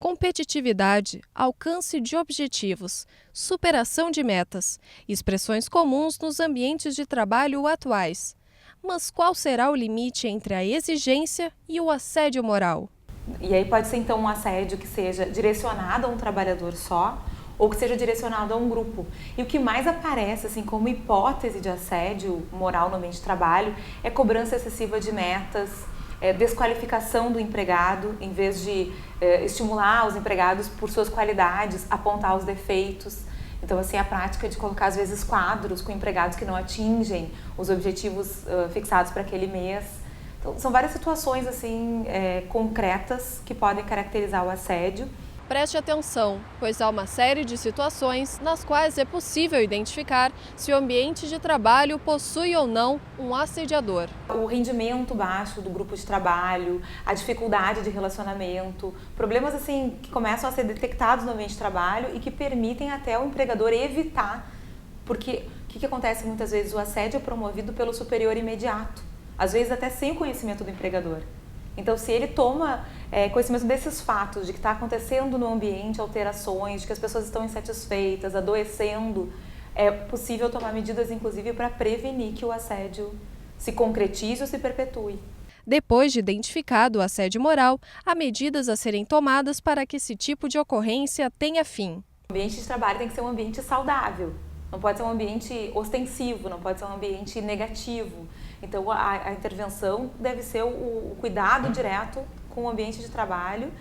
Competitividade, alcance de objetivos, superação de metas, expressões comuns nos ambientes de trabalho atuais. Mas qual será o limite entre a exigência e o assédio moral? E aí pode ser então um assédio que seja direcionado a um trabalhador só ou que seja direcionado a um grupo. E o que mais aparece assim como hipótese de assédio moral no ambiente de trabalho é cobrança excessiva de metas, desqualificação do empregado, em vez de estimular os empregados por suas qualidades, apontar os defeitos. Então, assim, a prática de colocar, às vezes, quadros com empregados que não atingem os objetivos fixados para aquele mês. Então, são várias situações, assim, concretas que podem caracterizar o assédio. Preste atenção, pois há uma série de situações nas quais é possível identificar se o ambiente de trabalho possui ou não um assediador. O rendimento baixo do grupo de trabalho, a dificuldade de relacionamento, problemas assim que começam a ser detectados no ambiente de trabalho e que permitem até o empregador evitar, porque o que acontece muitas vezes? O assédio é promovido pelo superior imediato, às vezes até sem o conhecimento do empregador. Então, se ele toma conhecimento desses fatos, de que está acontecendo no ambiente alterações, de que as pessoas estão insatisfeitas, adoecendo, é possível tomar medidas, inclusive, para prevenir que o assédio se concretize ou se perpetue. Depois de identificado o assédio moral, há medidas a serem tomadas para que esse tipo de ocorrência tenha fim. O ambiente de trabalho tem que ser um ambiente saudável. Não pode ser um ambiente ostensivo, não pode ser um ambiente negativo. Então, a intervenção deve ser o cuidado direto com o ambiente de trabalho,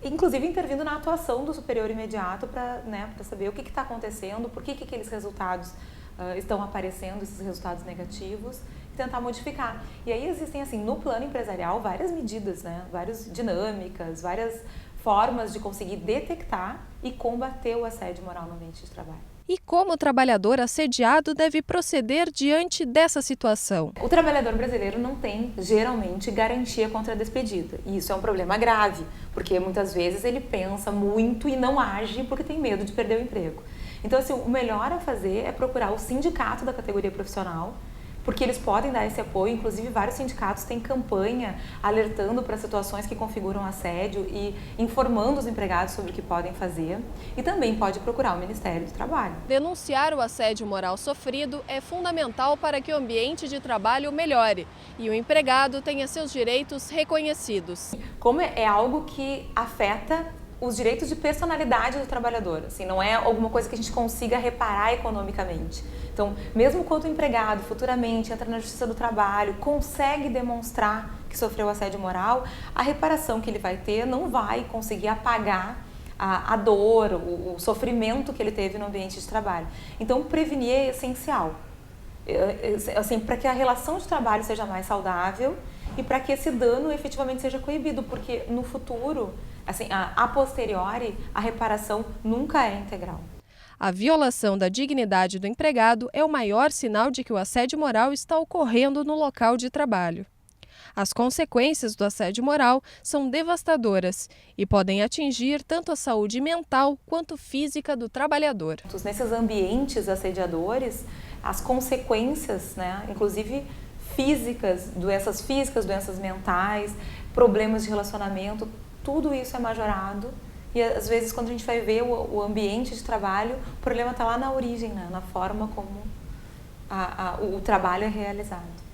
inclusive intervindo na atuação do superior imediato para saber o que está acontecendo, por que aqueles resultados estão aparecendo, esses resultados negativos, e tentar modificar. E aí existem, assim, no plano empresarial, várias medidas, várias dinâmicas, várias formas de conseguir detectar e combater o assédio moral no ambiente de trabalho. E como o trabalhador assediado deve proceder diante dessa situação? O trabalhador brasileiro não tem, geralmente, garantia contra a despedida. E isso é um problema grave, porque muitas vezes ele pensa muito e não age porque tem medo de perder o emprego. Então, assim, o melhor a fazer é procurar o sindicato da categoria profissional, porque eles podem dar esse apoio. Inclusive, vários sindicatos têm campanha alertando para situações que configuram assédio e informando os empregados sobre o que podem fazer. E também pode procurar o Ministério do Trabalho. Denunciar o assédio moral sofrido é fundamental para que o ambiente de trabalho melhore e o empregado tenha seus direitos reconhecidos. Como é algo que afeta os direitos de personalidade do trabalhador, assim, não é alguma coisa que a gente consiga reparar economicamente. Então, mesmo quando o empregado futuramente entra na Justiça do Trabalho, consegue demonstrar que sofreu assédio moral, a reparação que ele vai ter não vai conseguir apagar a dor, o sofrimento que ele teve no ambiente de trabalho. Então, prevenir é essencial, assim, para que a relação de trabalho seja mais saudável e para que esse dano efetivamente seja coibido, porque no futuro, assim, a posteriori, a reparação nunca é integral. A violação da dignidade do empregado é o maior sinal de que o assédio moral está ocorrendo no local de trabalho. As consequências do assédio moral são devastadoras e podem atingir tanto a saúde mental quanto física do trabalhador. Nesses ambientes assediadores, as consequências, inclusive físicas, doenças mentais, problemas de relacionamento, tudo isso é majorado. E às vezes, quando a gente vai ver o ambiente de trabalho, o problema está lá na origem, na forma como o trabalho é realizado.